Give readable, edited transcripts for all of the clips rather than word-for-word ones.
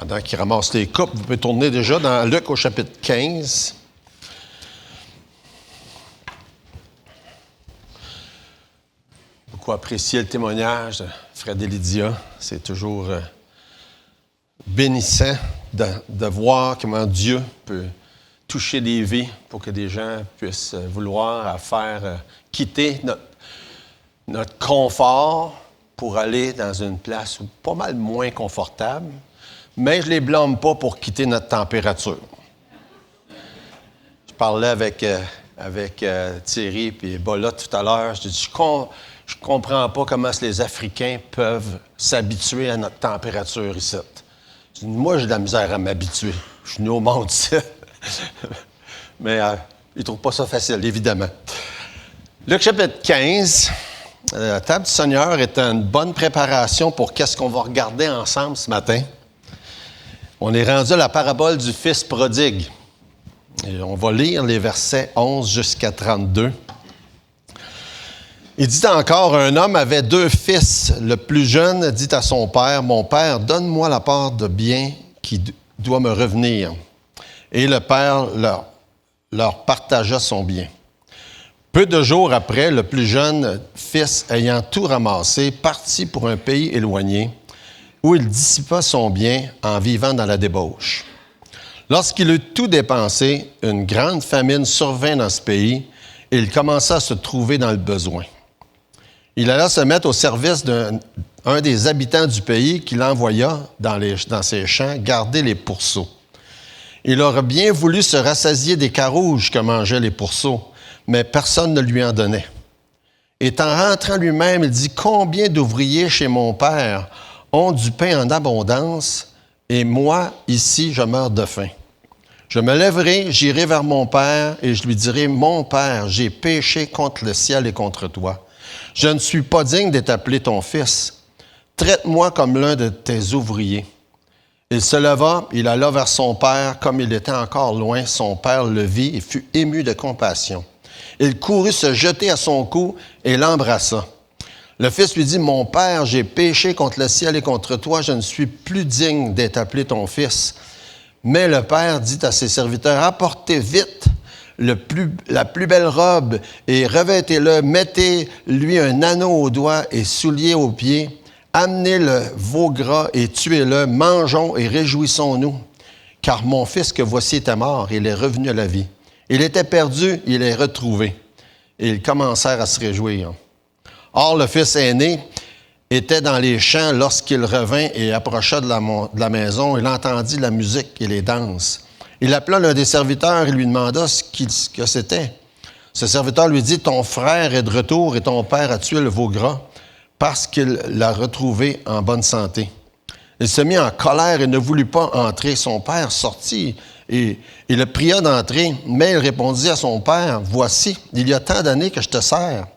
Pendant qu'il ramasse les coupes, vous pouvez tourner déjà dans Luc au chapitre 15. Beaucoup apprécié le témoignage de Fred et Lydia. C'est toujours bénissant de voir comment Dieu peut toucher des vies pour que des gens puissent vouloir quitter notre confort pour aller dans une place pas mal moins confortable. Mais je ne les blâme pas pour quitter notre température. Je parlais avec Thierry et Bola tout à l'heure. Je dis, je ne comprends pas comment les Africains peuvent s'habituer à notre température ici. Je dis, moi, j'ai de la misère à m'habituer. Je suis né au monde ici. Mais ils ne trouvent pas ça facile, évidemment. Luc chapitre 15, la table du Seigneur est une bonne préparation pour qu'est-ce qu'on va regarder ensemble ce matin. On est rendu à la parabole du Fils prodigue. Et on va lire les versets 11 jusqu'à 32. Il dit encore, un homme avait 2 fils. Le plus jeune dit à son père, « Mon père, donne-moi la part de bien qui doit me revenir. » Et le père leur partagea son bien. Peu de jours après, le plus jeune fils, ayant tout ramassé, partit pour un pays éloigné, où il dissipa son bien en vivant dans la débauche. Lorsqu'il eut tout dépensé, une grande famine survint dans ce pays et il commença à se trouver dans le besoin. Il alla se mettre au service d'un des habitants du pays qui l'envoya dans ses champs garder les pourceaux. Il aurait bien voulu se rassasier des carouges que mangeaient les pourceaux, mais personne ne lui en donnait. Et en rentrant lui-même, il dit, « Combien d'ouvriers chez mon père ont du pain en abondance, et moi, ici, je meurs de faim. Je me lèverai, j'irai vers mon père, et je lui dirai, « Mon père, j'ai péché contre le ciel et contre toi. Je ne suis pas digne d'être appelé ton fils. Traite-moi comme l'un de tes ouvriers. » Il se leva, il alla vers son père. Comme il était encore loin, son père le vit et fut ému de compassion. Il courut se jeter à son cou et l'embrassa. Le fils lui dit, « Mon père, j'ai péché contre le ciel et contre toi, je ne suis plus digne d'être appelé ton fils. » Mais le père dit à ses serviteurs, « Apportez vite la plus belle robe et revêtez-le, mettez-lui un anneau au doigt et souliers aux pieds, amenez le veau gras et tuez-le, mangeons et réjouissons-nous. Car mon fils que voici était mort, il est revenu à la vie. Il était perdu, il est retrouvé. » Et ils commencèrent à se réjouir. Or, le fils aîné était dans les champs lorsqu'il revint et approcha de la maison. Il entendit la musique et les danses. Il appela l'un des serviteurs et lui demanda ce que c'était. Ce serviteur lui dit, « Ton frère est de retour et ton père a tué le veau gras parce qu'il l'a retrouvé en bonne santé. » Il se mit en colère et ne voulut pas entrer. Son père sortit et le pria d'entrer, mais il répondit à son père, « Voici, il y a tant d'années que je te sers,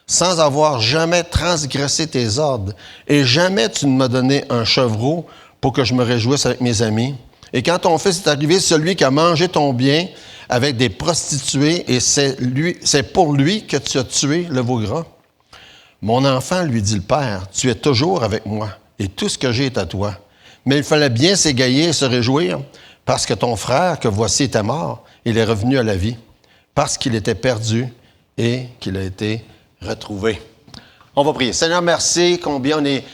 sans avoir jamais transgressé tes ordres, et jamais tu ne m'as donné un chevreau pour que je me réjouisse avec mes amis. Et quand ton fils est arrivé, celui qui a mangé ton bien avec des prostituées, et c'est pour lui que tu as tué le veau gras. » « Mon enfant, lui dit le père, tu es toujours avec moi, et tout ce que j'ai est à toi. Mais il fallait bien s'égayer et se réjouir, parce que ton frère, que voici, était mort, il est revenu à la vie, parce qu'il était perdu et qu'il a été retrouvé. » On va prier. Seigneur, merci, combien on est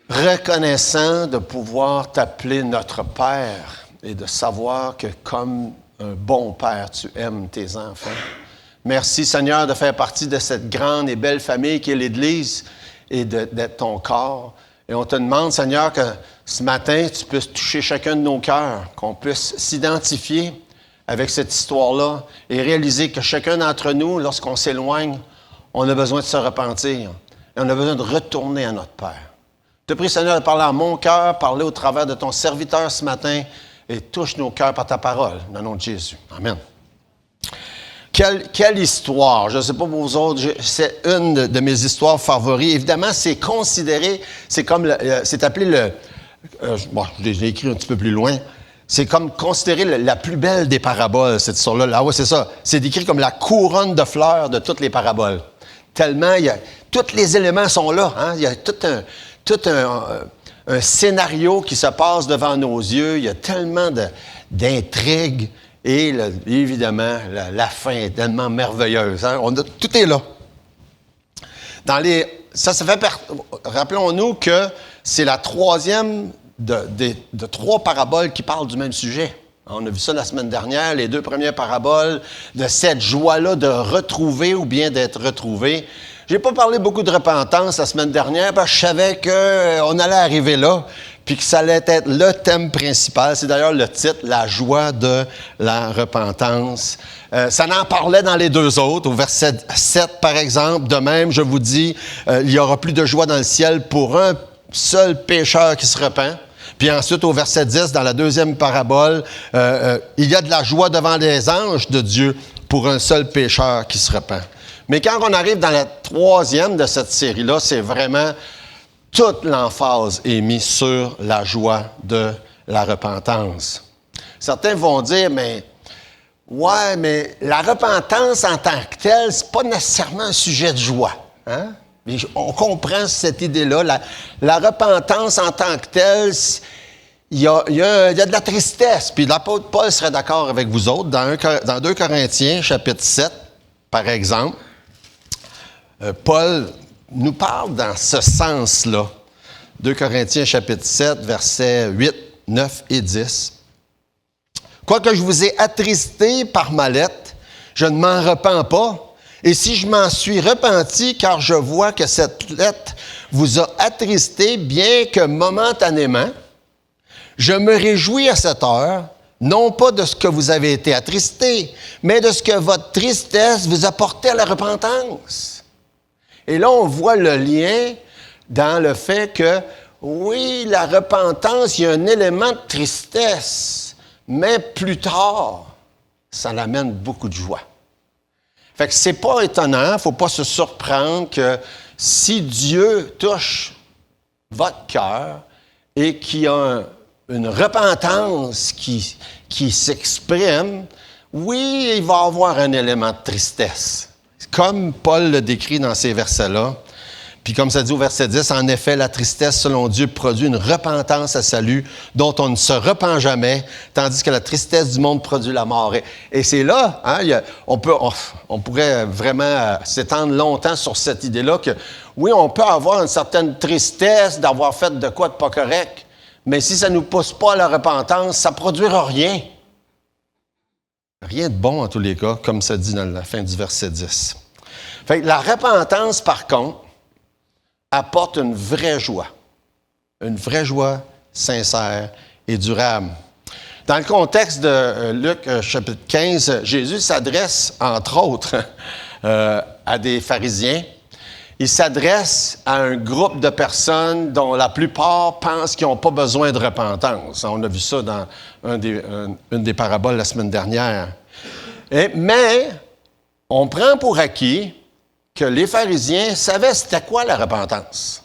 reconnaissant de pouvoir t'appeler notre Père et de savoir que comme un bon Père, tu aimes tes enfants. Merci, Seigneur, de faire partie de cette grande et belle famille qui est l'Église et d'être ton corps. Et on te demande, Seigneur, que ce matin, tu puisses toucher chacun de nos cœurs, qu'on puisse s'identifier avec cette histoire-là et réaliser que chacun d'entre nous, lorsqu'on s'éloigne, on a besoin de se repentir et on a besoin de retourner à notre Père. Je te prie, Seigneur, de parler à mon cœur, parler au travers de ton serviteur ce matin et touche nos cœurs par ta parole, dans le nom de Jésus. Amen. Quelle histoire! Je ne sais pas pour vous autres, c'est une de mes histoires favoris. Évidemment, c'est considéré, c'est appelé je l'ai écrit un petit peu plus loin, c'est comme considéré la plus belle des paraboles, cette histoire-là. Ah oui, c'est ça. C'est décrit comme la couronne de fleurs de toutes les paraboles. Tellement, tous les éléments sont là. Hein? Il y a tout un un scénario qui se passe devant nos yeux. Il y a tellement d'intrigues. Et évidemment, la fin est tellement merveilleuse. Hein? Tout est là. Rappelons-nous que c'est la troisième de trois paraboles qui parlent du même sujet. On a vu ça la semaine dernière, les deux premières paraboles de cette joie-là de retrouver ou bien d'être retrouvé. Je n'ai pas parlé beaucoup de repentance la semaine dernière parce que je savais qu'on allait arriver là, puis que ça allait être le thème principal. C'est d'ailleurs le titre, la joie de la repentance. Ça en parlait dans les deux autres. Au verset 7, par exemple, de même, je vous dis, il n'y aura plus de joie dans le ciel pour un seul pécheur qui se repent. Puis ensuite, au verset 10, dans la deuxième parabole, il y a de la joie devant les anges de Dieu pour un seul pécheur qui se repent. Mais quand on arrive dans la troisième de cette série-là, c'est vraiment toute l'emphase est mise sur la joie de la repentance. Certains vont dire, mais la repentance en tant que telle, c'est pas nécessairement un sujet de joie. Hein? On comprend cette idée-là. La repentance en tant que telle, il y a de la tristesse. Puis l'apôtre Paul serait d'accord avec vous autres. Dans 2 Corinthiens, chapitre 7, par exemple, Paul nous parle dans ce sens-là. 2 Corinthiens, chapitre 7, versets 8, 9 et 10. « Quoique je vous ai attristé par ma lettre, je ne m'en repens pas. Et si je m'en suis repenti, car je vois que cette lettre vous a attristé, bien que momentanément, je me réjouis à cette heure, non pas de ce que vous avez été attristé, mais de ce que votre tristesse vous a porté à la repentance. » Et là, on voit le lien dans le fait que, oui, la repentance, il y a un élément de tristesse, mais plus tard, ça l'amène beaucoup de joie. Fait que c'est pas étonnant, il ne faut pas se surprendre que si Dieu touche votre cœur et qu'il y a une repentance qui s'exprime, oui, il va y avoir un élément de tristesse. Comme Paul le décrit dans ces versets-là. Puis comme ça dit au verset 10, en effet, la tristesse, selon Dieu, produit une repentance à salut dont on ne se repent jamais, tandis que la tristesse du monde produit la mort. Et c'est là, hein, on pourrait vraiment s'étendre longtemps sur cette idée-là que, oui, on peut avoir une certaine tristesse d'avoir fait de quoi de pas correct, mais si ça ne nous pousse pas à la repentance, ça ne produira rien. Rien de bon en tous les cas, comme ça dit dans la fin du verset 10. Fait que la repentance, par contre, apporte une vraie joie sincère et durable. Dans le contexte de Luc chapitre 15, Jésus s'adresse, entre autres, à des pharisiens. Il s'adresse à un groupe de personnes dont la plupart pensent qu'ils n'ont pas besoin de repentance. On a vu ça dans une des paraboles la semaine dernière. Mais on prend pour acquis que les pharisiens savaient c'était quoi la repentance.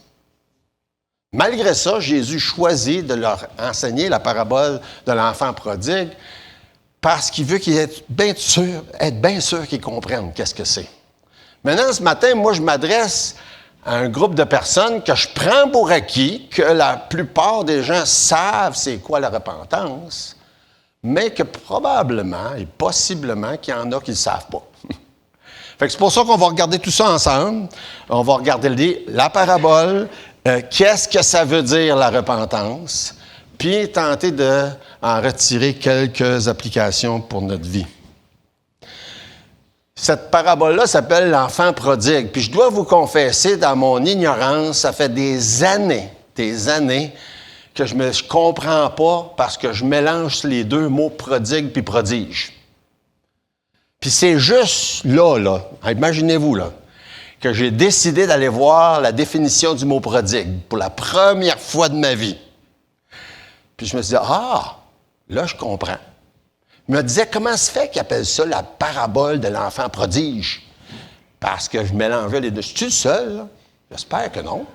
Malgré ça, Jésus choisit de leur enseigner la parabole de l'enfant prodigue parce qu'il veut être bien sûr qu'ils comprennent qu'est-ce que c'est. Maintenant, ce matin, moi, je m'adresse à un groupe de personnes que je prends pour acquis que la plupart des gens savent c'est quoi la repentance, mais que probablement et possiblement qu'il y en a qui ne le savent pas. Fait que c'est pour ça qu'on va regarder tout ça ensemble. On va regarder la parabole, qu'est-ce que ça veut dire la repentance, puis tenter d'en retirer quelques applications pour notre vie. Cette parabole-là s'appelle l'enfant prodigue. Puis je dois vous confesser, dans mon ignorance, ça fait des années que je ne comprends pas parce que je mélange les deux mots prodigue puis prodige. Puis c'est juste là, imaginez-vous, là, que j'ai décidé d'aller voir la définition du mot prodigue pour la première fois de ma vie. Puis je me suis dit, là, je comprends. Je me disais, comment se fait qu'ils appellent ça la parabole de l'enfant prodige? Parce que je mélangeais les deux. Je suis le seul, là? J'espère que non.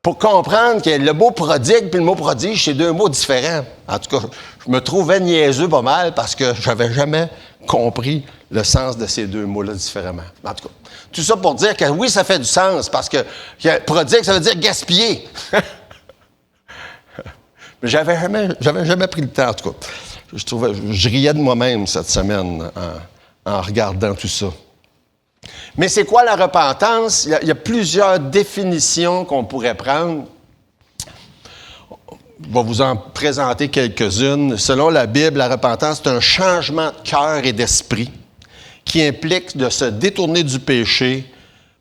Pour comprendre que le mot prodigue et le mot prodige, c'est deux mots différents. En tout cas, je me trouvais niaiseux pas mal parce que je n'avais jamais compris le sens de ces deux mots-là différemment. En tout cas, tout ça pour dire que oui, ça fait du sens, parce que prodigue, ça veut dire gaspiller. Mais j'avais jamais pris le temps, en tout cas. Je riais de moi-même cette semaine en regardant tout ça. Mais c'est quoi la repentance? Il y a plusieurs définitions qu'on pourrait prendre. Je vais vous en présenter quelques-unes. Selon la Bible, la repentance, c'est un changement de cœur et d'esprit qui implique de se détourner du péché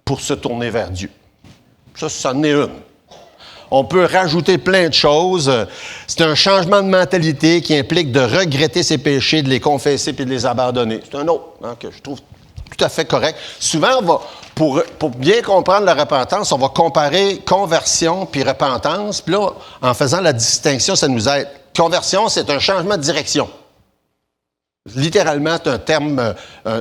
pour se tourner vers Dieu. Ça en est une. On peut rajouter plein de choses. C'est un changement de mentalité qui implique de regretter ses péchés, de les confesser puis de les abandonner. C'est un autre que je trouve tout à fait correct. Souvent, pour bien comprendre la repentance, on va comparer conversion puis repentance. Puis là, en faisant la distinction, ça nous aide. Conversion, c'est un changement de direction. Littéralement, c'est un terme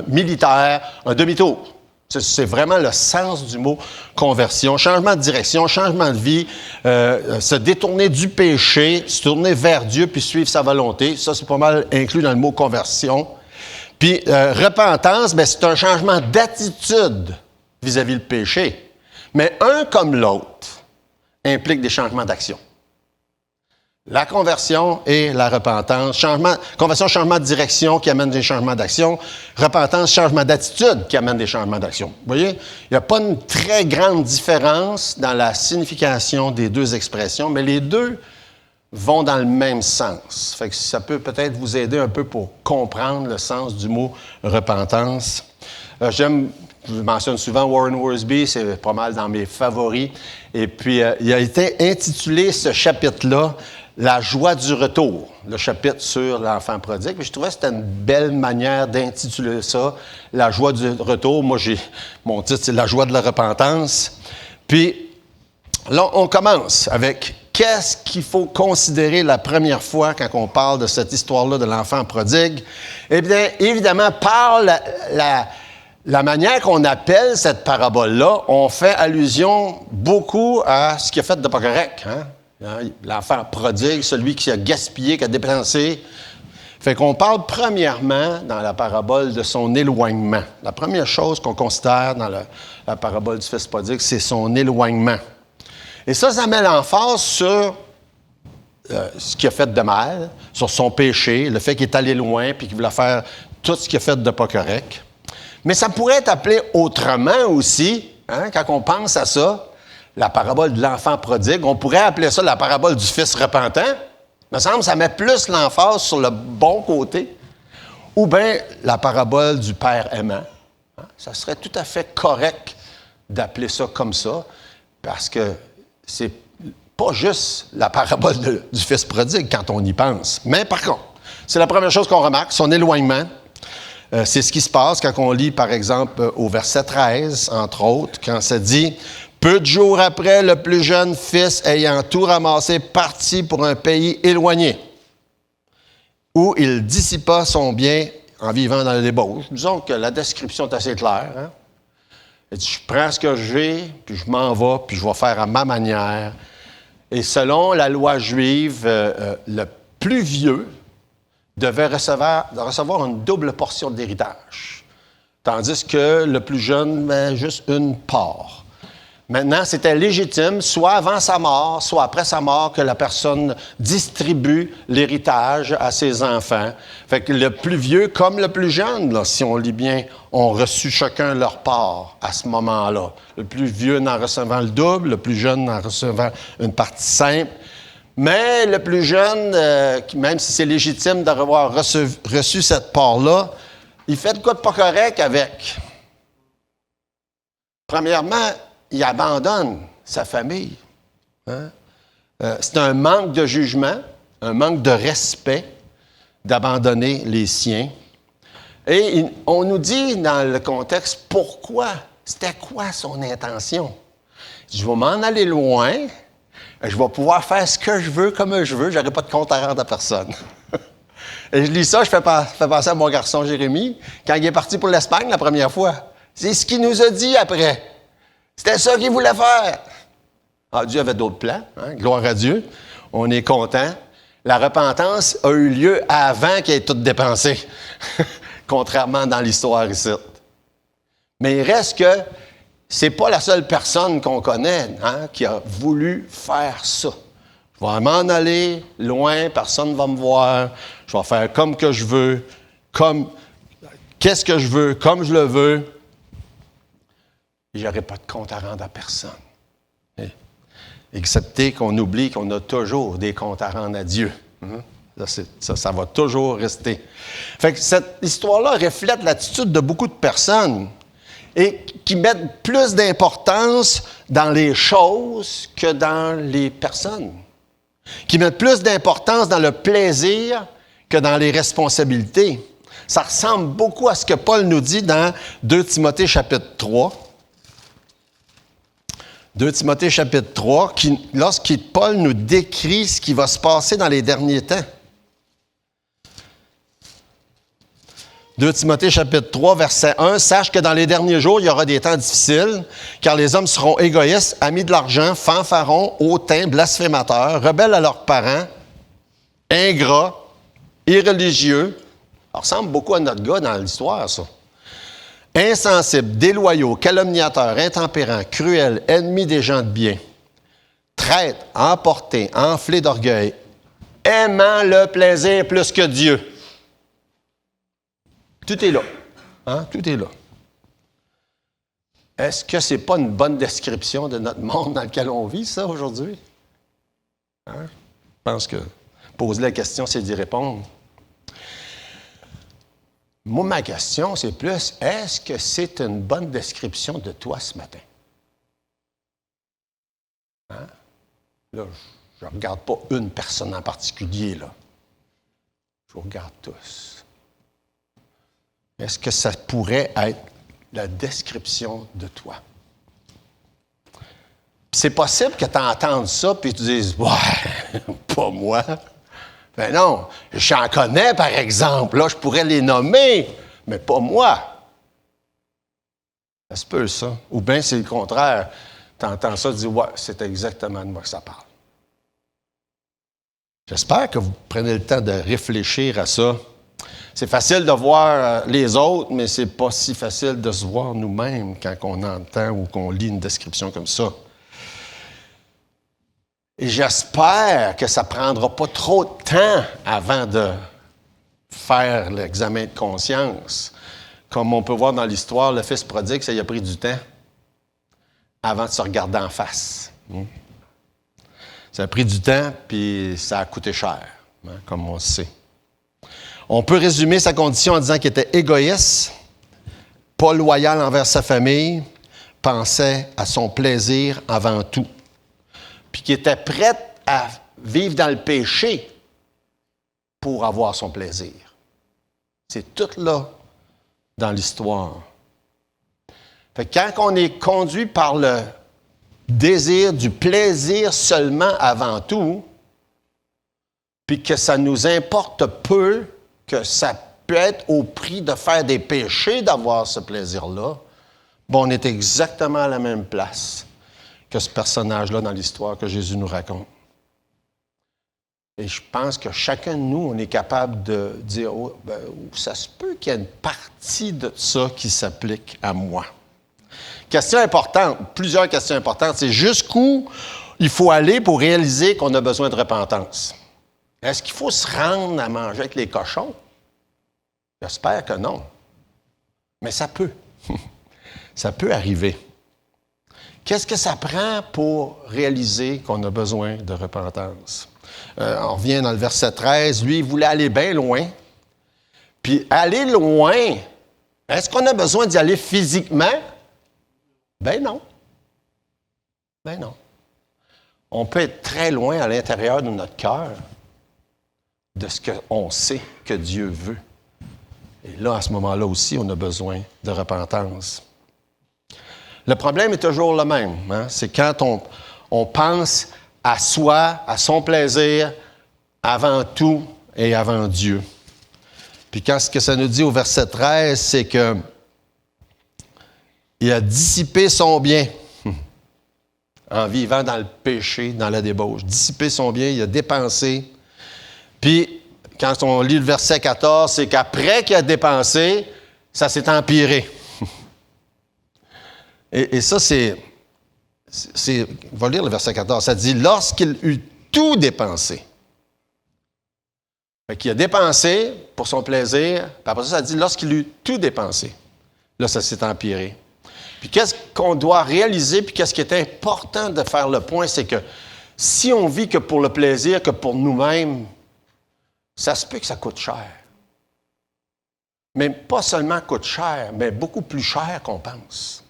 militaire, un demi-tour. C'est vraiment le sens du mot conversion. Changement de direction, changement de vie, se détourner du péché, se tourner vers Dieu puis suivre sa volonté. Ça, c'est pas mal inclus dans le mot conversion. Puis repentance, bien, c'est un changement d'attitude vis-à-vis le péché. Mais un comme l'autre implique des changements d'action. La conversion et la repentance. Conversion, changement de direction qui amène des changements d'action. Repentance, changement d'attitude qui amène des changements d'action. Vous voyez, il n'y a pas une très grande différence dans la signification des deux expressions, mais les deux vont dans le même sens. Fait que ça peut peut-être vous aider un peu pour comprendre le sens du mot repentance. Je mentionne souvent Warren Wiersbe, c'est pas mal dans mes favoris. Et puis, il a été intitulé, ce chapitre-là, « La joie du retour », le chapitre sur l'enfant prodigue. Puis je trouvais que c'était une belle manière d'intituler ça, « La joie du retour ». Moi, mon titre, c'est « La joie de la repentance ». Puis, là, on commence avec qu'est-ce qu'il faut considérer la première fois quand on parle de cette histoire-là de l'enfant prodigue. Eh bien, évidemment, par la manière qu'on appelle cette parabole-là, on fait allusion beaucoup à ce qui a fait de pas correct, hein? L'enfant prodigue, celui qui a gaspillé, qui a dépensé. Fait qu'on parle premièrement dans la parabole de son éloignement. La première chose qu'on considère dans la parabole du fils prodigue, c'est son éloignement. Et ça met l'emphase sur ce qu'il a fait de mal, sur son péché, le fait qu'il est allé loin puis qu'il voulait faire tout ce qu'il a fait de pas correct. Mais ça pourrait être appelé autrement aussi, hein, quand on pense à ça. La parabole de l'enfant prodigue, on pourrait appeler ça la parabole du fils repentant. Il me semble que ça met plus l'emphase sur le bon côté. Ou bien la parabole du père aimant. Hein? Ça serait tout à fait correct d'appeler ça comme ça, parce que c'est pas juste la parabole du fils prodigue quand on y pense. Mais par contre, c'est la première chose qu'on remarque, son éloignement. C'est ce qui se passe quand on lit, par exemple, au verset 13, entre autres, quand ça dit « Peu de jours après, le plus jeune fils, ayant tout ramassé, partit pour un pays éloigné, où il dissipa son bien en vivant dans la débauche. » Disons que la description est assez claire. Hein? Il dit, je prends ce que j'ai, puis je m'en vais, puis je vais faire à ma manière. Et selon la loi juive, le plus vieux devait recevoir une double portion d'héritage, tandis que le plus jeune, juste une part. Maintenant, c'était légitime, soit avant sa mort, soit après sa mort, que la personne distribue l'héritage à ses enfants. Fait que le plus vieux comme le plus jeune, là, si on lit bien, ont reçu chacun leur part à ce moment-là. Le plus vieux en recevant le double, le plus jeune en recevant une partie simple. Mais le plus jeune, même si c'est légitime d'avoir reçu cette part-là, il fait de quoi de pas correct avec? Premièrement, il abandonne sa famille. Hein? C'est un manque de jugement, un manque de respect d'abandonner les siens. Et on nous dit dans le contexte pourquoi, c'était quoi son intention? Je vais m'en aller loin, je vais pouvoir faire ce que je veux comme je veux, je n'aurai pas de compte à rendre à personne. Et je lis ça, je fais penser à mon garçon Jérémy, quand il est parti pour l'Espagne la première fois. C'est ce qu'il nous a dit après. C'était ça qu'il voulait faire. Ah, Dieu avait d'autres plans, hein? Gloire à Dieu. On est content. La repentance a eu lieu avant qu'il ait tout dépensé. contrairement dans l'histoire ici. Mais il reste que c'est pas la seule personne qu'on connaît qui a voulu faire ça. Je vais m'en aller loin, personne ne va me voir, je vais faire comme que je veux, qu'est-ce que je veux, comme je le veux. Et j'aurai pas de compte à rendre à personne. Excepté qu'on oublie qu'on a toujours des comptes à rendre à Dieu. Ça va toujours rester. Fait que cette histoire-là reflète l'attitude de beaucoup de personnes et qui mettent plus d'importance dans les choses que dans les personnes. Qui mettent plus d'importance dans le plaisir que dans les responsabilités. Ça ressemble beaucoup à ce que Paul nous dit dans 2 Timothée chapitre 3. 2 Timothée chapitre 3, lorsque Paul nous décrit ce qui va se passer dans les derniers temps. 2 Timothée chapitre 3, verset 1, « Sache que dans les derniers jours, il y aura des temps difficiles, car les hommes seront égoïstes, amis de l'argent, fanfarons, hautains, blasphémateurs, rebelles à leurs parents, ingrats, irréligieux. » Ça ressemble beaucoup à notre gars dans l'histoire, ça. « Insensibles, déloyaux, calomniateurs, intempérants, cruels, ennemis des gens de bien, traîtres, emportés, enflés d'orgueil, aimant le plaisir plus que Dieu. » Tout est là. Tout est là. Est-ce que ce n'est pas une bonne description de notre monde dans lequel on vit, ça, aujourd'hui? Je pense que poser la question, c'est d'y répondre. Moi, ma question, c'est plus, est-ce que c'est une bonne description de toi ce matin? Là, je ne regarde pas une personne en particulier, là. Je vous regarde tous. Est-ce que ça pourrait être la description de toi? C'est possible que tu entendes ça et tu dises, « Ouais, pas moi. » Ben non, j'en connais, par exemple. Là, je pourrais les nommer, mais pas moi. Ça se peut, ça. Ou bien c'est le contraire. Tu entends ça, tu dis, « Ouais, c'est exactement de moi que ça parle. » J'espère que vous prenez le temps de réfléchir à ça. C'est facile de voir les autres, mais c'est pas si facile de se voir nous-mêmes quand on entend ou qu'on lit une description comme ça. Et j'espère que ça ne prendra pas trop de temps avant de faire l'examen de conscience. Comme on peut voir dans l'histoire, le fils prodigue, ça y a pris du temps avant de se regarder en face. Ça a pris du temps, puis ça a coûté cher, comme on le sait. On peut résumer sa condition en disant qu'il était égoïste, pas loyal envers sa famille, pensait à son plaisir avant tout, puis qu'il était prêt à vivre dans le péché pour avoir son plaisir. C'est tout là dans l'histoire. Fait que quand on est conduit par le désir du plaisir seulement avant tout, puis que ça nous importe peu, que ça peut être au prix de faire des péchés d'avoir ce plaisir-là, bon, on est exactement à la même place que ce personnage-là dans l'histoire que Jésus nous raconte. Et je pense que chacun de nous, on est capable de dire, oh, ben, ça se peut qu'il y ait une partie de ça qui s'applique à moi. Question importante, plusieurs questions importantes, c'est jusqu'où il faut aller pour réaliser qu'on a besoin de repentance. Est-ce qu'il faut se rendre à manger avec les cochons? J'espère que non. Mais ça peut. Ça peut arriver. Qu'est-ce que ça prend pour réaliser qu'on a besoin de repentance? On revient dans le verset 13. Lui, il voulait aller bien loin. Puis aller loin, est-ce qu'on a besoin d'y aller physiquement? Ben non. Ben non. On peut être très loin à l'intérieur de notre cœur de ce qu'on sait que Dieu veut. Et là, à ce moment-là aussi, on a besoin de repentance. Le problème est toujours le même. C'est quand on pense à soi, à son plaisir, avant tout et avant Dieu. Puis quand ce que ça nous dit au verset 13, c'est que il a dissipé son bien en vivant dans le péché, dans la débauche. Dissipé son bien, il a dépensé. Puis, quand on lit le verset 14, c'est qu'après qu'il a dépensé, ça s'est empiré. Et ça, on va lire le verset 14. Ça dit « Lorsqu'il eut tout dépensé ». Fait qu'il a dépensé pour son plaisir, puis après ça dit « Lorsqu'il eut tout dépensé ». Là, ça s'est empiré. Puis qu'est-ce qu'on doit réaliser, puis qu'est-ce qui est important de faire le point, c'est que si on vit que pour le plaisir, que pour nous-mêmes, ça se peut que ça coûte cher. Mais pas seulement coûte cher, mais beaucoup plus cher qu'on pense.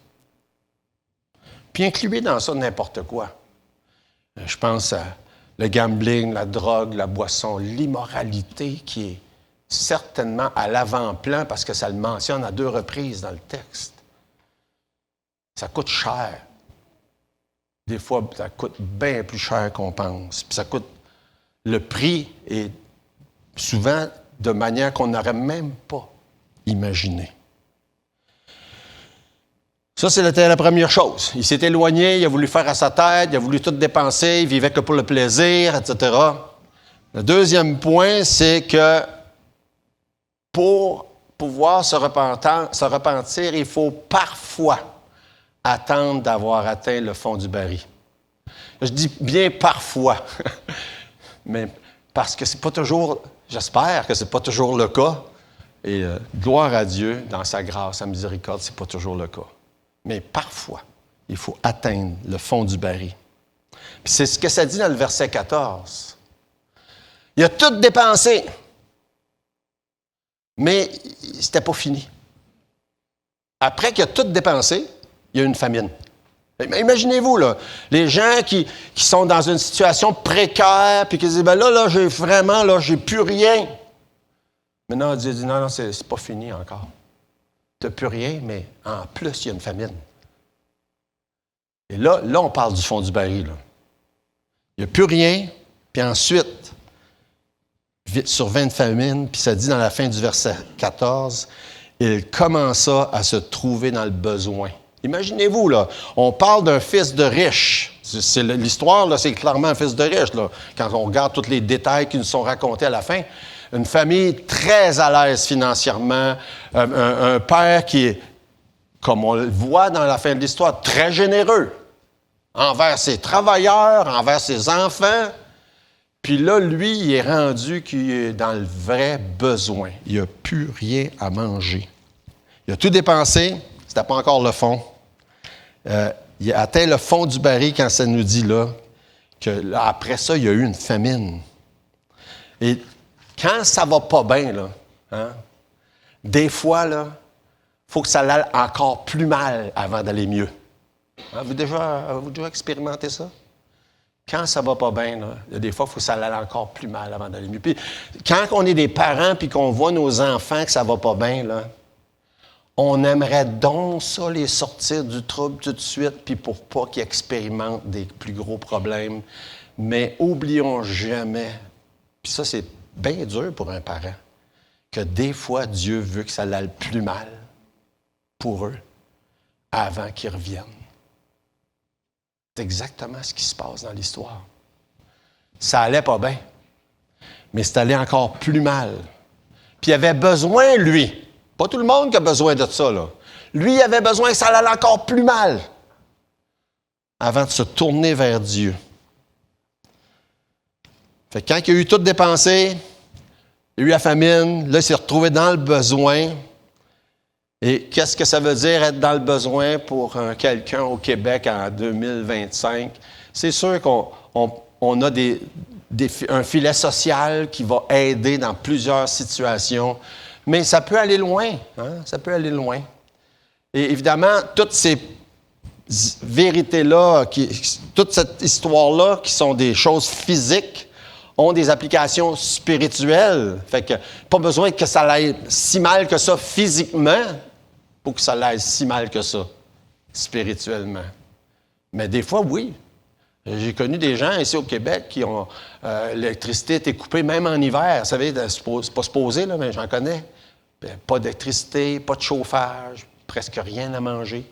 Puis incluez dans ça n'importe quoi. Je pense à le gambling, la drogue, la boisson, l'immoralité qui est certainement à l'avant-plan parce que ça le mentionne à 2 reprises dans le texte. Ça coûte cher. Des fois, ça coûte bien plus cher qu'on pense. Puis ça coûte... Le prix est souvent de manière qu'on n'aurait même pas imaginé. Ça, c'était la première chose. Il s'est éloigné, il a voulu faire à sa tête, il a voulu tout dépenser, il vivait que pour le plaisir, etc. Le deuxième point, c'est que pour pouvoir se repentir, il faut parfois attendre d'avoir atteint le fond du baril. Je dis bien parfois, mais parce que c'est pas toujours, j'espère que c'est pas toujours le cas, et gloire à Dieu, dans sa grâce, sa miséricorde, c'est pas toujours le cas. Mais parfois, il faut atteindre le fond du baril. Puis c'est ce que ça dit dans le verset 14. Il a tout dépensé, mais c'était pas fini. Après qu'il a tout dépensé, il y a une famine. Imaginez-vous, là, les gens qui sont dans une situation précaire, puis qui disent, ben là, j'ai plus rien. Maintenant, Dieu dit, non, c'est pas fini encore. Tu n'as plus rien, mais en plus, il y a une famine. Et là, on parle du fond du baril. Là. Il n'y a plus rien, puis ensuite, sur 20 famines, puis ça dit dans la fin du verset 14, il commença à se trouver dans le besoin. Imaginez-vous, là, on parle d'un fils de riche. L'histoire, là, c'est clairement un fils de riche, là, quand on regarde tous les détails qui nous sont racontés à la fin. Une famille très à l'aise financièrement, un père qui est, comme on le voit dans la fin de l'histoire, très généreux envers ses travailleurs, envers ses enfants. Puis là, lui, il est rendu qu'il est dans le vrai besoin. Il n'a plus rien à manger. Il a tout dépensé, c'était pas encore le fond. Il a atteint le fond du baril quand ça nous dit là, que là, après ça, il y a eu une famine. Et quand ça va pas bien, là, hein, des fois, là, il faut que ça aille encore plus mal avant d'aller mieux. Hein, avez-vous déjà expérimenté ça? Quand ça va pas bien, là, il y a des fois, il faut que ça aille encore plus mal avant d'aller mieux. Puis, quand on est des parents puis qu'on voit nos enfants que ça va pas bien, là, on aimerait donc ça les sortir du trouble tout de suite, puis pour pas qu'ils expérimentent des plus gros problèmes. Mais oublions jamais, puis ça, c'est bien dur pour un parent, que des fois, Dieu veut que ça aille plus mal pour eux avant qu'ils reviennent. C'est exactement ce qui se passe dans l'histoire. Ça allait pas bien, mais c'est allé encore plus mal. Puis il avait besoin, lui. Pas tout le monde qui a besoin de ça, là. Lui, il avait besoin que ça allait encore plus mal avant de se tourner vers Dieu. Fait que quand il a eu tout dépensé, il a eu la famine, là, il s'est retrouvé dans le besoin. Et qu'est-ce que ça veut dire être dans le besoin pour quelqu'un au Québec en 2025? C'est sûr qu'on a un filet social qui va aider dans plusieurs situations, mais ça peut aller loin. Hein? Ça peut aller loin. Et évidemment, toutes ces vérités-là, toute cette histoire-là, qui sont des choses physiques, ont des applications spirituelles. Fait que pas besoin que ça aille si mal que ça physiquement pour que ça aille si mal que ça spirituellement. Mais des fois, oui. J'ai connu des gens ici au Québec qui ont... l'électricité était coupée même en hiver. Vous savez, c'est pas supposé, là, mais j'en connais. Pas d'électricité, pas de chauffage, presque rien à manger.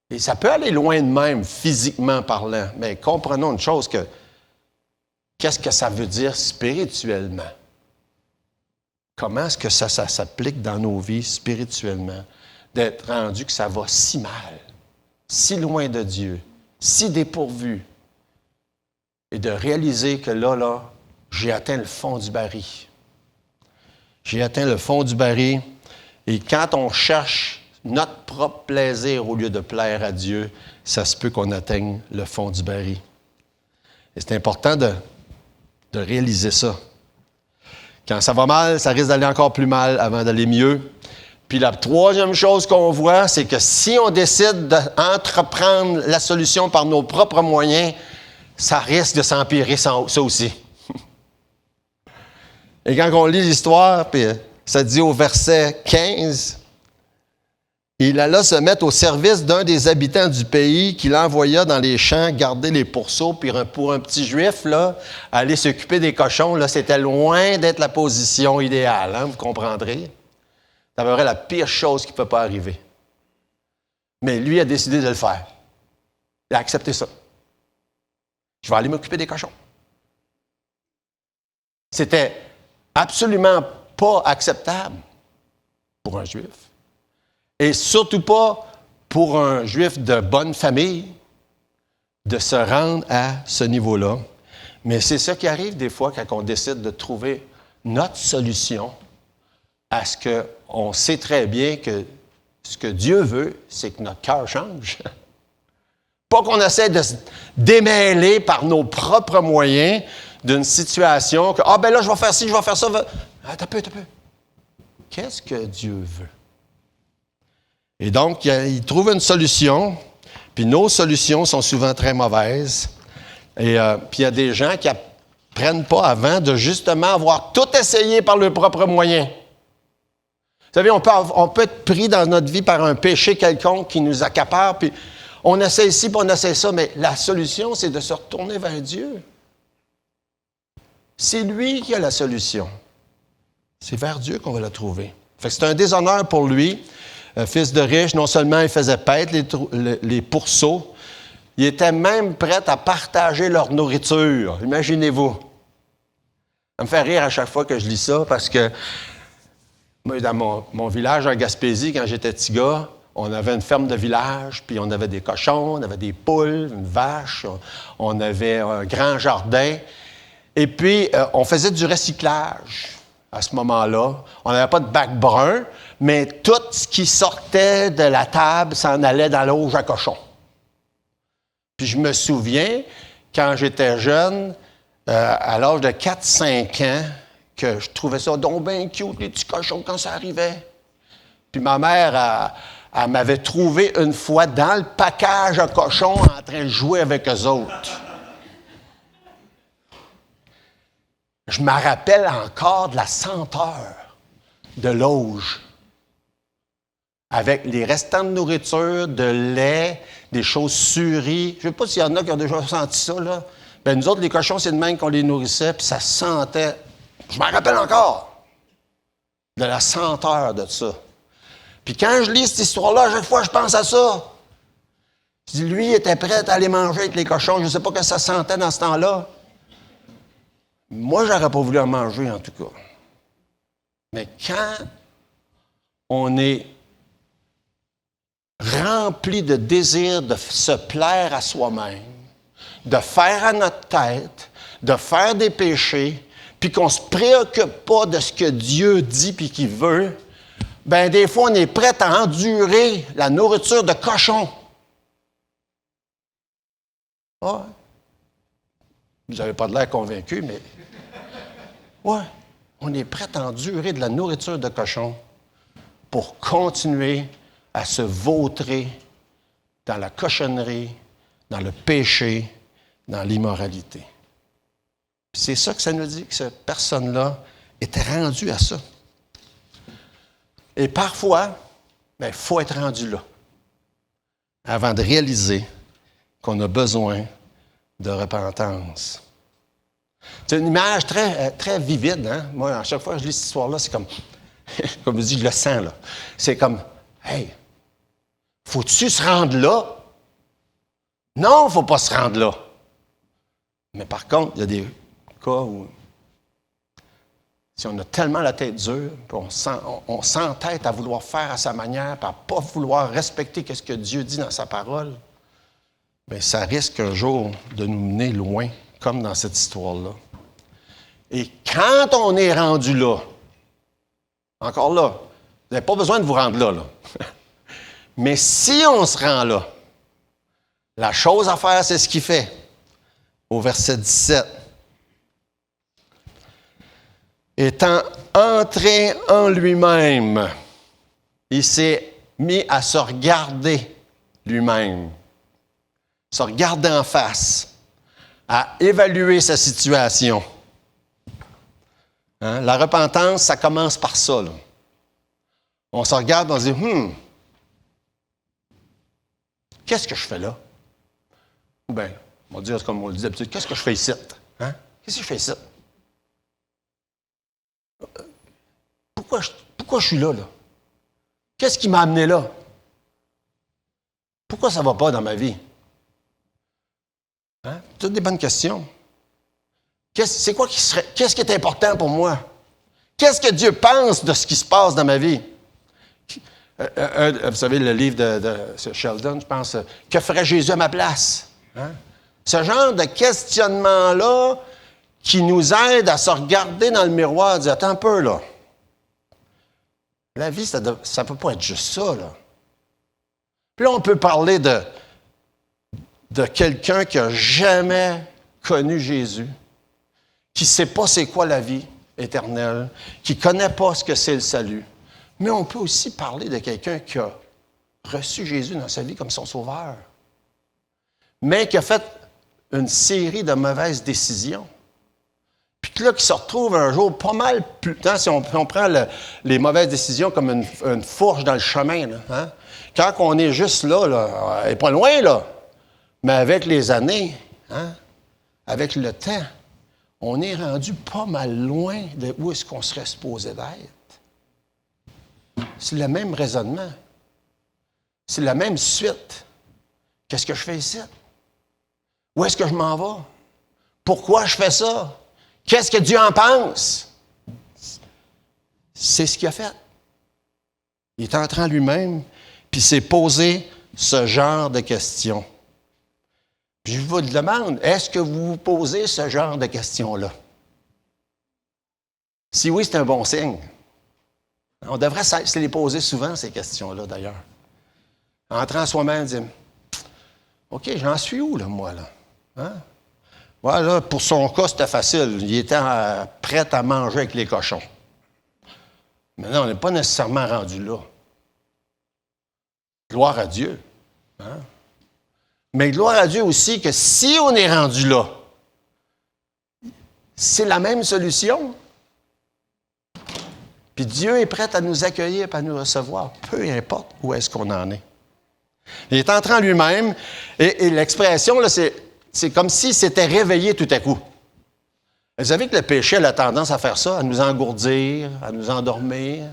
Et ça peut aller loin de même, physiquement parlant. Mais comprenons une chose, qu'est-ce que ça veut dire spirituellement? comment est-ce que ça s'applique dans nos vies spirituellement, d'être rendu que ça va si mal, si loin de Dieu, si dépourvu, et de réaliser que là, j'ai atteint le fond du baril. J'ai atteint le fond du baril, et quand on cherche notre propre plaisir au lieu de plaire à Dieu, ça se peut qu'on atteigne le fond du baril. Et c'est important de réaliser ça. Quand ça va mal, ça risque d'aller encore plus mal avant d'aller mieux. Puis la troisième chose qu'on voit, c'est que si on décide d'entreprendre la solution par nos propres moyens, ça risque de s'empirer ça aussi. Et quand on lit l'histoire, puis ça dit au verset 15, « Il alla se mettre au service d'un des habitants du pays qui l'envoya dans les champs garder les pourceaux. » Puis pour un petit juif, là, aller s'occuper des cochons, là, c'était loin d'être la position idéale, hein, vous comprendrez. Ça serait la pire chose qui ne peut pas arriver. Mais lui a décidé de le faire. Il a accepté ça. Je vais aller m'occuper des cochons. C'était absolument pas acceptable pour un juif. Et surtout pas pour un juif de bonne famille de se rendre à ce niveau-là. Mais c'est ça qui arrive des fois quand on décide de trouver notre solution à ce qu'on sait très bien que ce que Dieu veut, c'est que notre cœur change. Pas qu'on essaie de se démêler par nos propres moyens d'une situation que, ben là, je vais faire ci, je vais faire ça. T'as peu. Qu'est-ce que Dieu veut? Et donc, il trouve une solution, puis nos solutions sont souvent très mauvaises. Et puis, il y a des gens qui n'apprennent pas avant de justement avoir tout essayé par leurs propres moyens. Vous savez, on peut être pris dans notre vie par un péché quelconque qui nous accapare, puis on essaie ci, puis on essaie ça, mais la solution, c'est de se retourner vers Dieu. C'est lui qui a la solution. C'est vers Dieu qu'on va la trouver. Fait que c'est un déshonneur pour lui. Fils de riche, non seulement il faisait paître les pourceaux, il était même prêt à partager leur nourriture. Imaginez-vous. Ça me fait rire à chaque fois que je lis ça, parce que moi, dans mon village en Gaspésie, quand j'étais petit gars, on avait une ferme de village, puis on avait des cochons, on avait des poules, une vache, on avait un grand jardin. Et puis, on faisait du recyclage à ce moment-là. On n'avait pas de bac brun, mais tout ce qui sortait de la table s'en allait dans l'auge à cochon. Puis je me souviens, quand j'étais jeune, à l'âge de 4-5 ans, que je trouvais ça donc bien cute, les petits cochons, quand ça arrivait. Puis ma mère, elle m'avait trouvé une fois dans le package à cochons en train de jouer avec eux autres. Je me rappelle encore de la senteur de l'auge, avec les restants de nourriture, de lait, des choses suries. Je ne sais pas s'il y en a qui ont déjà senti ça, là. Bien, nous autres, les cochons, c'est de même qu'on les nourrissait, puis ça sentait. Je m'en rappelle encore de la senteur de ça. Puis quand je lis cette histoire-là, à chaque fois, je pense à ça. Je dis, lui, il était prêt à aller manger avec les cochons. Je ne sais pas que ça sentait dans ce temps-là. Moi, je n'aurais pas voulu en manger, en tout cas. Mais quand on est rempli de désir de se plaire à soi-même, de faire à notre tête, de faire des péchés, puis qu'on ne se préoccupe pas de ce que Dieu dit puis qu'il veut, bien, des fois, on est prêt à endurer la nourriture de cochon. Ouais. Vous n'avez pas de l'air convaincu, mais... Ouais, on est prêt à endurer de la nourriture de cochon pour continuer à se vautrer dans la cochonnerie, dans le péché, dans l'immoralité. Puis c'est ça que ça nous dit, que cette personne-là était rendue à ça. Et parfois, il faut être rendu là avant de réaliser qu'on a besoin de repentance. C'est une image très, très vivide. Hein? Moi, à chaque fois que je lis cette histoire-là, c'est comme, comme je dis, je le sens, là. C'est comme, hey, faut-tu se rendre là? Non, il ne faut pas se rendre là. Mais par contre, il y a des cas où si on a tellement la tête dure, puis on s'entête à vouloir faire à sa manière, puis à ne pas vouloir respecter ce que Dieu dit dans sa parole, bien, ça risque un jour de nous mener loin, comme dans cette histoire-là. Et quand on est rendu là, encore là, vous n'avez pas besoin de vous rendre là. Mais si on se rend là, la chose à faire, c'est ce qu'il fait. Au verset 17. Étant entré en lui-même, il s'est mis à se regarder lui-même, se regarder en face, à évaluer sa situation. Hein? La repentance, ça commence par ça. Là. On se regarde, on se dit, qu'est-ce que je fais là? Ou bien, on va dire comme on le dit d'habitude, qu'est-ce que je fais ici? Hein? Qu'est-ce que je fais ici? Pourquoi je suis là? Qu'est-ce qui m'a amené là? Pourquoi ça ne va pas dans ma vie? Hein? Toutes des bonnes questions. Qu'est-ce qui est important pour moi? Qu'est-ce que Dieu pense de ce qui se passe dans ma vie? Vous savez, le livre de Sheldon, je pense, « Que ferait Jésus à ma place? Hein? » Ce genre de questionnement-là qui nous aide à se regarder dans le miroir et dire, attends un peu, là. La vie, ça ne peut pas être juste ça, là. Puis là, on peut parler de quelqu'un qui n'a jamais connu Jésus, qui ne sait pas c'est quoi la vie éternelle, qui ne connaît pas ce que c'est le salut. Mais on peut aussi parler de quelqu'un qui a reçu Jésus dans sa vie comme son sauveur, mais qui a fait une série de mauvaises décisions. Puis là, qui se retrouve un jour pas mal plus tard, si on prend les mauvaises décisions comme une fourche dans le chemin. Là, hein? Quand on est juste là, elle n'est pas loin, là, mais avec les années, hein, avec le temps, on est rendu pas mal loin de où est-ce qu'on serait supposé d'être. C'est le même raisonnement. C'est la même suite. Qu'est-ce que je fais ici? Où est-ce que je m'en vais? Pourquoi je fais ça? Qu'est-ce que Dieu en pense? C'est ce qu'il a fait. Il est entré en lui-même, puis il s'est posé ce genre de questions. Puis je vous demande, est-ce que vous vous posez ce genre de questions-là? Si oui, c'est un bon signe. On devrait se les poser souvent, ces questions-là, d'ailleurs. Entrant en soi-même, dire, OK, j'en suis où, là, moi, là? Hein? Voilà, pour son cas, c'était facile. Il était prêt à manger avec les cochons. Mais non, on n'est pas nécessairement rendu là. Gloire à Dieu. Hein? Mais gloire à Dieu aussi que si on est rendu là, c'est la même solution. Puis Dieu est prêt à nous accueillir et à nous recevoir, peu importe où est-ce qu'on en est. Il est entré en lui-même, et l'expression, là, c'est comme s'il s'était réveillé tout à coup. Vous savez que le péché a la tendance à faire ça, à nous engourdir, à nous endormir.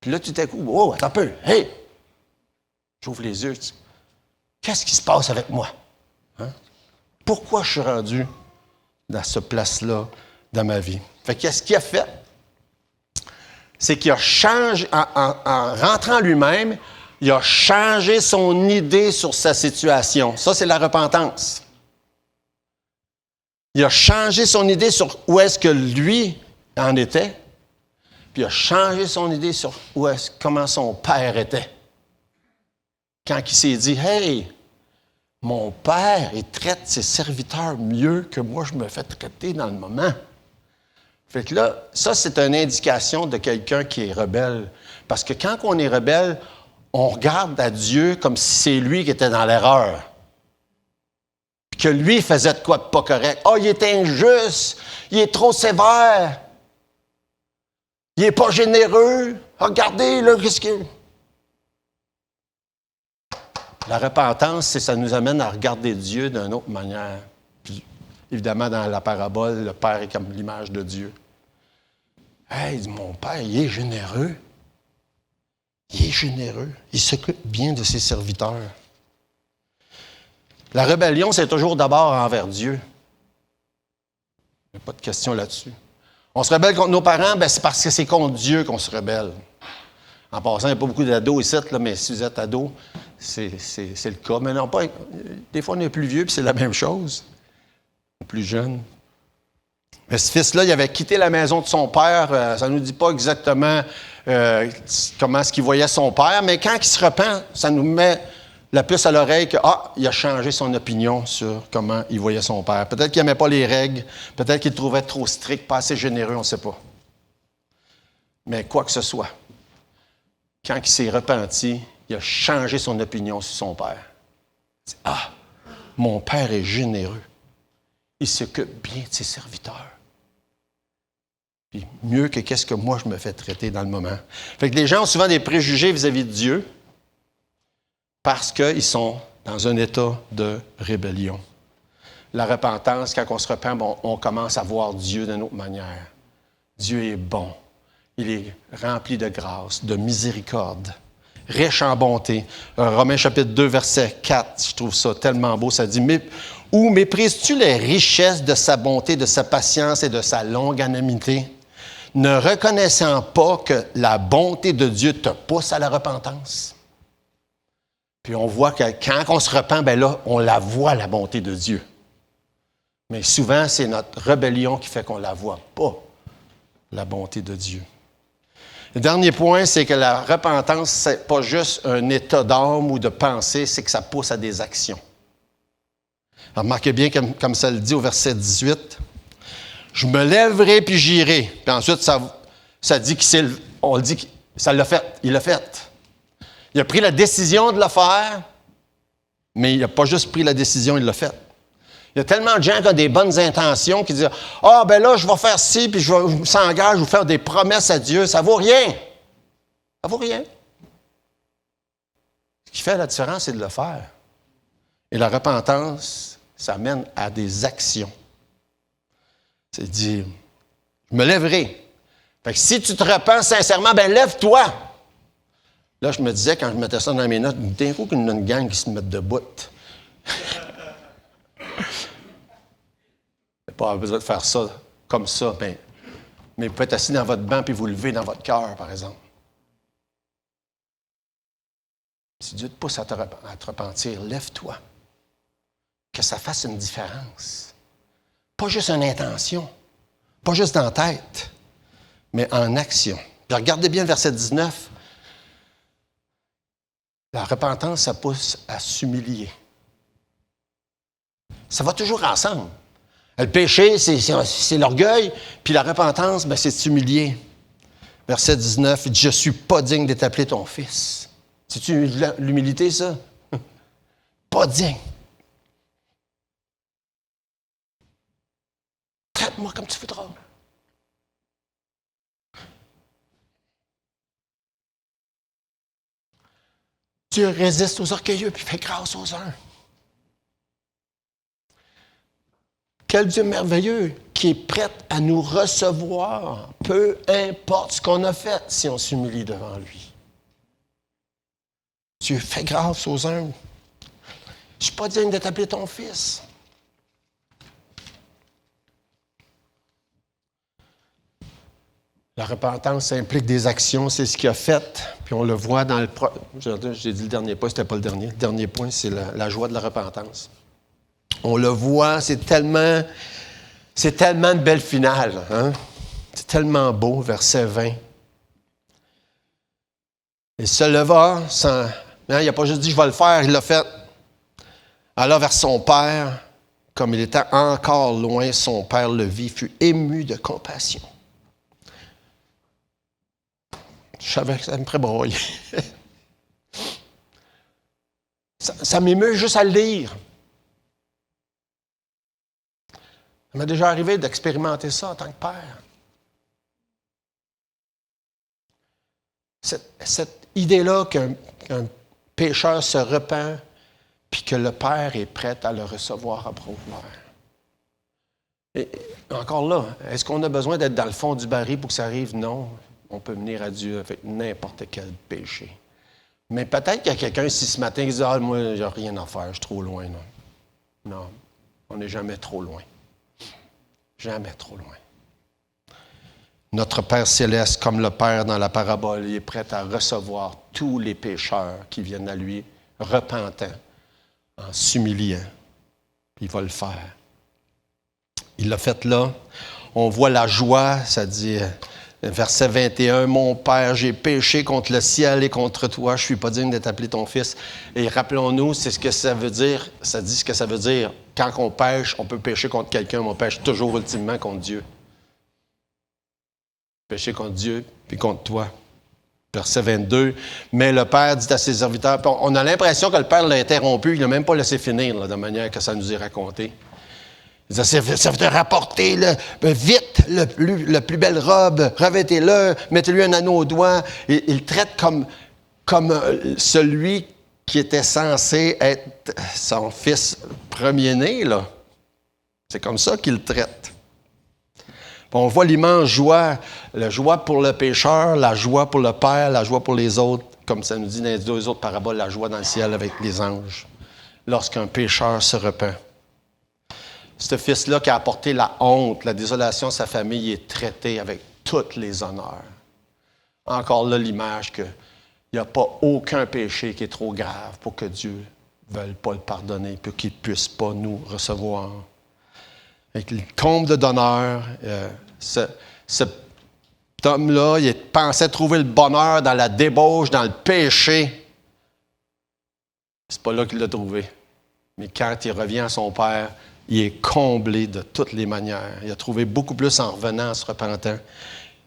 Puis là, tout à coup, oh, attends un peu, hey! J'ouvre les yeux. Qu'est-ce qui se passe avec moi? Hein? Pourquoi je suis rendu dans cette place-là dans ma vie? Fait qu'est-ce qu'il a fait? C'est qu'il a changé, en rentrant lui-même, il a changé son idée sur sa situation. Ça, c'est la repentance. Il a changé son idée sur où est-ce que lui en était, puis il a changé son idée sur comment son père était. Quand il s'est dit, « Hey, mon père, il traite ses serviteurs mieux que moi, je me fais traiter dans le moment. » Fait que là, ça, c'est une indication de quelqu'un qui est rebelle. Parce que quand on est rebelle, on regarde à Dieu comme si c'est lui qui était dans l'erreur. Puis que lui faisait de quoi de pas correct. « Ah, il est injuste, il est trop sévère, il n'est pas généreux. Regardez, là, qu'est-ce que... » La repentance, ça nous amène à regarder Dieu d'une autre manière. Puis, évidemment, dans la parabole, le Père est comme l'image de Dieu. Hey, mon Père, il est généreux. Il est généreux. Il s'occupe bien de ses serviteurs. La rébellion, c'est toujours d'abord envers Dieu. Il n'y a pas de question là-dessus. On se rebelle contre nos parents, c'est parce que c'est contre Dieu qu'on se rebelle. En passant, il n'y a pas beaucoup d'ados ici, là, mais si vous êtes ado, c'est le cas. Mais non, pas. Des fois, on est plus vieux, puis c'est la même chose. Plus jeune. Mais ce fils-là, il avait quitté la maison de son père. Ça ne nous dit pas exactement comment est-ce qu'il voyait son père, mais quand il se repent, ça nous met la puce à l'oreille qu'il a changé son opinion sur comment il voyait son père. Peut-être qu'il n'aimait pas les règles, peut-être qu'il le trouvait trop strict, pas assez généreux, on ne sait pas. Mais quoi que ce soit, quand il s'est repenti, il a changé son opinion sur son père. Il dit, mon père est généreux. Il s'occupe bien de ses serviteurs. Puis mieux que qu'est-ce que moi je me fais traiter dans le moment. Fait que les gens ont souvent des préjugés vis-à-vis de Dieu parce qu'ils sont dans un état de rébellion. La repentance, quand on se repent, on commence à voir Dieu d'une autre manière. Dieu est bon. Il est rempli de grâce, de miséricorde, riche en bonté. Romains chapitre 2, verset 4, je trouve ça tellement beau. Ça dit, « Ou méprises-tu les richesses de sa bonté, de sa patience et de sa longanimité, ne reconnaissant pas que la bonté de Dieu te pousse à la repentance? » Puis on voit que quand on se repent, là, on la voit, la bonté de Dieu. Mais souvent, c'est notre rébellion qui fait qu'on ne la voit pas, la bonté de Dieu. Le dernier point, c'est que la repentance, ce n'est pas juste un état d'âme ou de pensée, c'est que ça pousse à des actions. Alors, remarquez bien, comme ça le dit au verset 18, « Je me lèverai puis j'irai. » Puis ensuite, ça dit on dit que ça l'a fait. Il l'a fait. Il a pris la décision de le faire, mais il n'a pas juste pris la décision, il l'a fait. Il y a tellement de gens qui ont des bonnes intentions, qui disent « là, je vais faire ci, puis je s'engage, je vais faire des promesses à Dieu. » Ça ne vaut rien. Ça ne vaut rien. Ce qui fait la différence, c'est de le faire. Et la repentance, ça mène à des actions. C'est dire « Je me lèverai. » Fait que si tu te repens sincèrement, lève-toi. Là, je me disais, quand je mettais ça dans mes notes, d'un coup, qu'il y a une gang qui se met debout. Pas besoin de faire ça comme ça, mais vous pouvez être assis dans votre banc et vous lever dans votre cœur, par exemple. Si Dieu te pousse à te repentir, lève-toi. Que ça fasse une différence. Pas juste une intention, pas juste dans la tête, mais en action. Puis regardez bien le verset 19. La repentance, ça pousse à s'humilier. Ça va toujours ensemble. Le péché, c'est l'orgueil, puis la repentance, c'est s'humilier. Verset 19, il dit « Je ne suis pas digne d'être appelé ton fils. » C'est-tu l'humilité, ça? Pas digne. Traite-moi comme tu voudras. Dieu résiste aux orgueilleux, puis fait grâce aux uns. Quel Dieu merveilleux qui est prêt à nous recevoir, peu importe ce qu'on a fait, si on s'humilie devant lui. Dieu fait grâce aux uns. Je ne suis pas digne de t'appeler ton fils. La repentance, ça implique des actions, c'est ce qu'il a fait. Puis on le voit dans le... J'ai dit le dernier point, c'était pas le dernier. Le dernier point, c'est la joie de la repentance. On le voit, c'est tellement une belle finale. Hein? C'est tellement beau, verset 20. Il se leva sans... il n'a pas juste dit « je vais le faire », il l'a fait. Alors vers son père, comme il était encore loin, son père le vit, fut ému de compassion. Je savais que ça me ferait broyer. ça m'émeut juste à le lire. Ça m'est déjà arrivé d'expérimenter ça en tant que père. Cette idée-là qu'un pécheur se repent puis que le Père est prêt à le recevoir à bras ouverts. Et encore là, est-ce qu'on a besoin d'être dans le fond du baril pour que ça arrive? Non. On peut venir à Dieu avec n'importe quel péché. Mais peut-être qu'il y a quelqu'un ici ce matin qui dit « Ah, moi, j'ai rien à faire, je suis trop loin. » Non, on n'est jamais trop loin. Jamais trop loin. Notre Père céleste, comme le Père dans la parabole, il est prêt à recevoir tous les pécheurs qui viennent à lui, repentants, en s'humiliant. Il va le faire. Il l'a fait là. On voit la joie, ça dit, verset 21, « Mon Père, j'ai péché contre le ciel et contre toi, je ne suis pas digne d'être appelé ton fils. » Et rappelons-nous, c'est ce que ça veut dire. Ça dit ce que ça veut dire. Quand on pêche, on peut pécher contre quelqu'un, mais on pêche toujours ultimement contre Dieu. Pécher contre Dieu, puis contre toi. Verset 22, « Mais le Père dit à ses serviteurs... » On a l'impression que le Père l'a interrompu, il n'a même pas laissé finir, là, de la manière que ça nous est raconté. Il dit, ça veut te rapporter vite le plus belle robe, revêtez-le, mettez-lui un anneau au doigt. Il traite comme celui qui était censé être son fils premier-né, là. C'est comme ça qu'il le traite. On voit l'immense joie, la joie pour le pécheur, la joie pour le Père, la joie pour les autres, comme ça nous dit dans les deux autres paraboles, la joie dans le ciel avec les anges, lorsqu'un pécheur se repent. Ce fils-là qui a apporté la honte, la désolation à sa famille, est traité avec tous les honneurs. Encore là, l'image qu'il n'y a pas aucun péché qui est trop grave pour que Dieu ne veuille pas le pardonner, pour qu'il ne puisse pas nous recevoir. Avec le comble d'honneur, cet homme-là, il pensait trouver le bonheur dans la débauche, dans le péché. C'est pas là qu'il l'a trouvé. Mais quand il revient à son Père, il est comblé de toutes les manières. Il a trouvé beaucoup plus en revenant, en se repentant,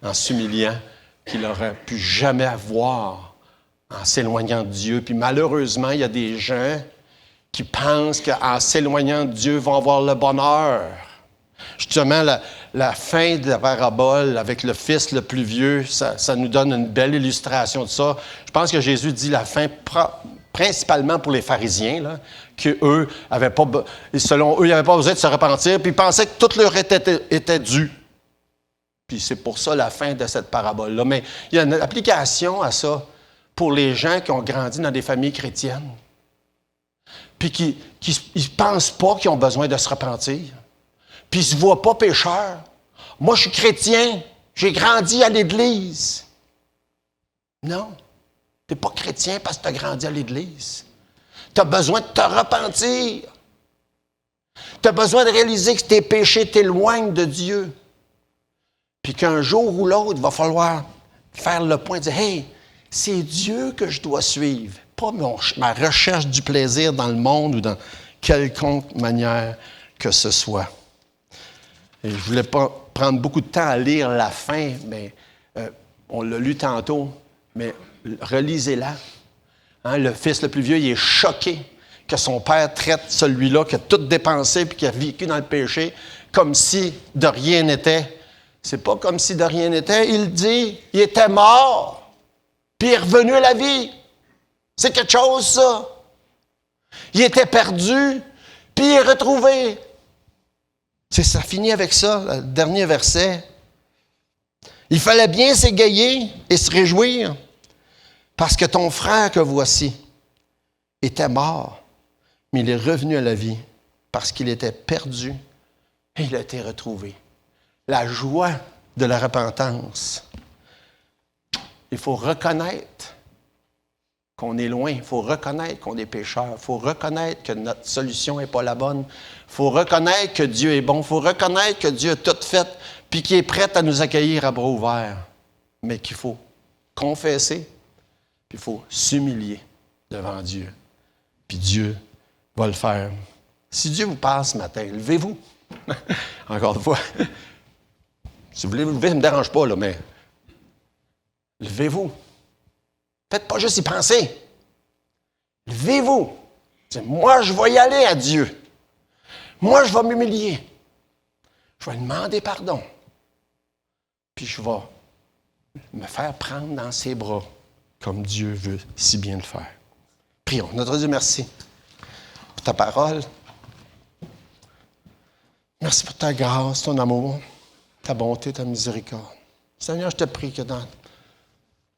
en s'humiliant, qu'il n'aurait pu jamais avoir en s'éloignant de Dieu. Puis malheureusement, il y a des gens qui pensent qu'en s'éloignant de Dieu, vont avoir le bonheur. Justement, la fin de la parabole avec le fils le plus vieux, ça nous donne une belle illustration de ça. Je pense que Jésus dit la fin principalement pour les pharisiens, là, qu'eux, selon eux, ils n'avaient pas besoin de se repentir, puis ils pensaient que tout leur était dû. Puis c'est pour ça la fin de cette parabole-là. Mais il y a une application à ça pour les gens qui ont grandi dans des familles chrétiennes, puis qui ne pensent pas qu'ils ont besoin de se repentir, puis ils ne se voient pas pécheurs. Moi, je suis chrétien, j'ai grandi à l'Église. Non. Tu n'es pas chrétien parce que tu as grandi à l'Église. Tu as besoin de te repentir. Tu as besoin de réaliser que tes péchés t'éloignent de Dieu. Puis qu'un jour ou l'autre, il va falloir faire le point, dire « Hey, c'est Dieu que je dois suivre, pas ma recherche du plaisir dans le monde ou dans quelconque manière que ce soit. » Et je ne voulais pas prendre beaucoup de temps à lire la fin, mais on l'a lu tantôt, mais relisez-la. Hein, le fils le plus vieux, il est choqué que son père traite celui-là qui a tout dépensé puis qui a vécu dans le péché comme si de rien n'était. C'est pas comme si de rien n'était. Il dit, il était mort, puis il est revenu à la vie. C'est quelque chose, ça. Il était perdu, puis il est retrouvé. Ça finit avec ça, le dernier verset. Il fallait bien s'égayer et se réjouir, parce que ton frère que voici était mort, mais il est revenu à la vie, parce qu'il était perdu et il a été retrouvé. La joie de la repentance. Il faut reconnaître qu'on est loin. Il faut reconnaître qu'on est pécheur. Il faut reconnaître que notre solution n'est pas la bonne. Il faut reconnaître que Dieu est bon. Il faut reconnaître que Dieu a tout fait puis qu'il est prêt à nous accueillir à bras ouverts. Mais qu'il faut confesser puis il faut s'humilier devant Dieu. Puis Dieu va le faire. Si Dieu vous parle ce matin, levez-vous. Encore une fois. Si vous voulez vous lever, ça ne me dérange pas, là, mais levez-vous. Faites pas juste y penser. Levez-vous. Moi, je vais y aller à Dieu. Moi, je vais m'humilier. Je vais demander pardon. Puis je vais me faire prendre dans ses bras, comme Dieu veut si bien le faire. Prions. Notre Dieu, merci pour ta parole. Merci pour ta grâce, ton amour, ta bonté, ta miséricorde. Seigneur, je te prie que dans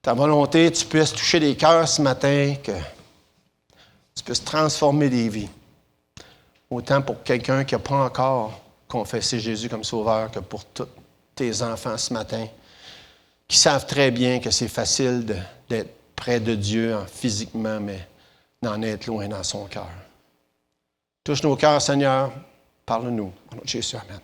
ta volonté, tu puisses toucher les cœurs ce matin, que tu puisses transformer des vies. Autant pour quelqu'un qui n'a pas encore confessé Jésus comme sauveur que pour tous tes enfants ce matin qui savent très bien que c'est facile d'être près de Dieu physiquement, mais d'en être loin dans son cœur. Touche nos cœurs, Seigneur. Parle-nous. Au nom de Jésus, amen.